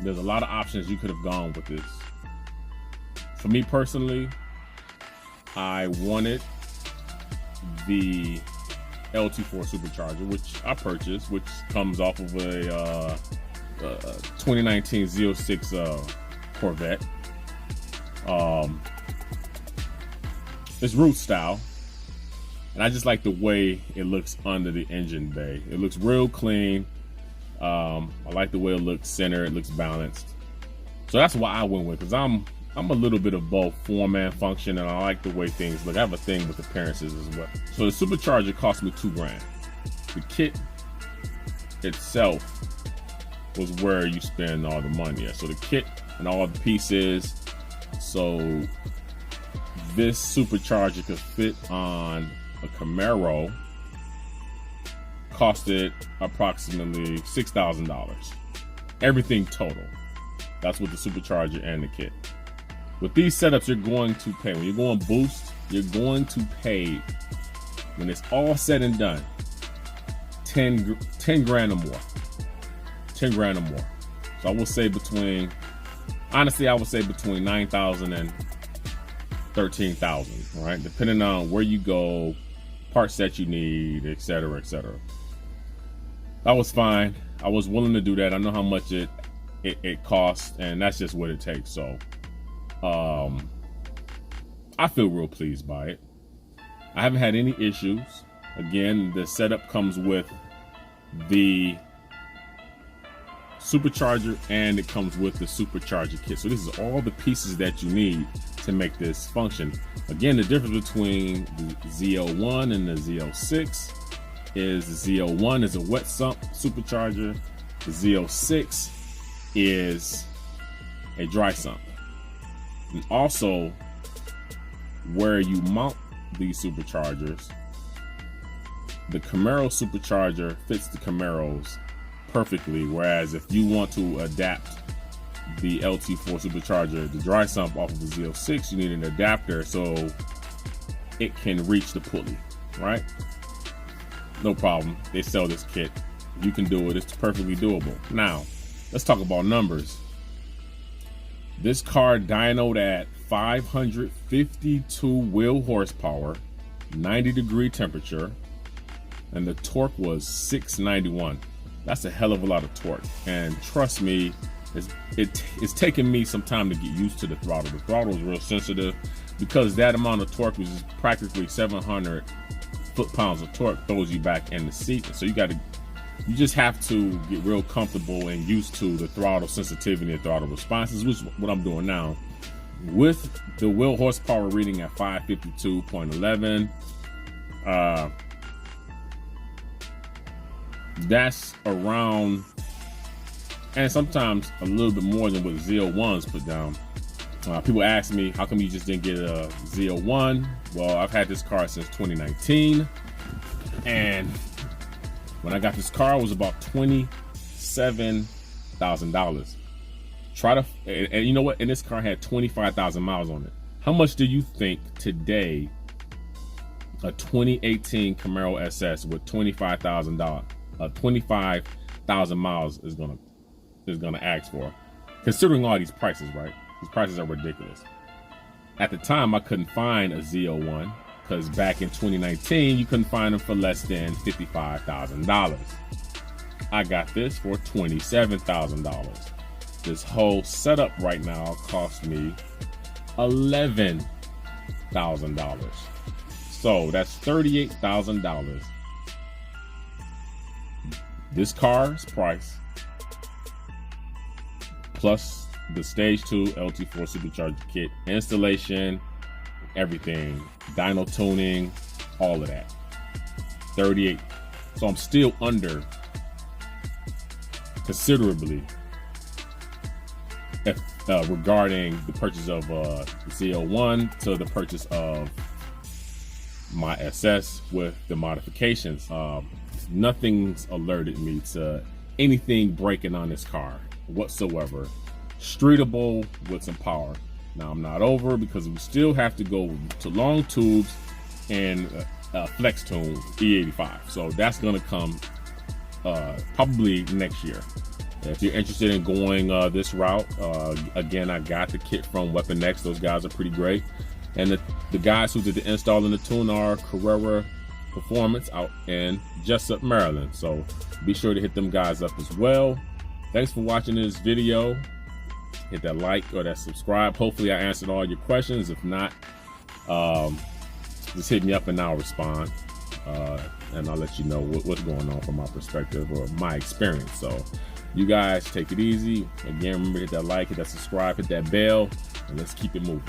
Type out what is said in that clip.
There's a lot of options you could have gone with this. For me personally, I wanted the LT4 Supercharger, which I purchased, which comes off of a 2019 Z06 Corvette. It's road style, and I just like the way it looks under the engine bay. It looks real clean. I like the way it looks centered. It looks balanced. So that's why I went with, because I'm a little bit of both form and function, and I like the way things look. I have a thing with appearances as well. So the Supercharger cost me $2 grand. The kit itself was where you spend all the money at. So the kit and all the pieces. So this Supercharger could fit on a Camaro. Costed approximately $6,000. Everything total. That's with the Supercharger and the kit. With these setups, you're going to pay, when you're going boost, you're going to pay, when it's all said and done, 10 grand or more. 10 grand or more. So I will say between, honestly, I would say between 9,000 and 13,000, right? Depending on where you go, parts that you need, etc., etc. That was fine. I was willing to do that. I know how much it costs, and that's just what it takes. So I feel real pleased by it. I haven't had any issues. Again, the setup comes with the Supercharger, and it comes with the Supercharger kit. So this is all the pieces that you need to make this function. Again, the difference between the Z01 and the Z06 is the Z01 is a wet sump supercharger. The Z06 is a dry sump. And also, where you mount these superchargers, the Camaro Supercharger fits the Camaros perfectly, whereas if you want to adapt the LT4 Supercharger, the dry sump off of the Z06, you need an adapter so it can reach the pulley, right? No problem. They sell this kit. You can do it. It's perfectly doable. Now, let's talk about numbers. This car dynoed at 552 wheel horsepower, 90-degree temperature, and the torque was 691. That's a hell of a lot of torque. And trust me, it's taken me some time to get used to the throttle. The throttle is real sensitive because that amount of torque, which is practically 700 foot-pounds of torque, throws you back in the seat. So you just have to get real comfortable and used to the throttle sensitivity and throttle responses, which is what I'm doing now. With the wheel horsepower reading at 552.11, that's around, and sometimes a little bit more than what Z01s put down. People ask me, how come you just didn't get a Z01? Well, I've had this car since 2019, and when I got this car, it was about $27,000. And you know what? And this car had 25,000 miles on it. How much do you think today a 2018 Camaro SS with 25,000 miles is gonna ask for? Considering all these prices, right? These prices are ridiculous. At the time, I couldn't find a Z01 because back in 2019, you couldn't find them for less than $55,000. I got this for $27,000. This whole setup right now cost me $11,000. So that's $38,000. This car's price plus the Stage 2 LT4 Supercharger kit, installation, everything, dyno tuning, all of that. 38. So I'm still under considerably regarding the purchase of Z01 to the purchase of my SS with the modifications. Nothing's alerted me to anything breaking on this car whatsoever. Streetable with some power. Now I'm not over because we still have to go to long tubes and flex tune E85. So that's gonna come probably next year. If you're interested in going this route, again, I got the kit from Weapon X. Those guys are pretty great. And the guys who did the install and the tune are Carrera Performance out in Jessup, Maryland. So be sure to hit them guys up as well. Thanks for watching this video. Hit that like or that subscribe. Hopefully I answered all your questions. If not, just hit me up and I'll respond. And I'll let you know what's going on from my perspective or my experience. So you guys take it easy. Again, remember to hit that like, hit that subscribe, hit that bell, and let's keep it moving.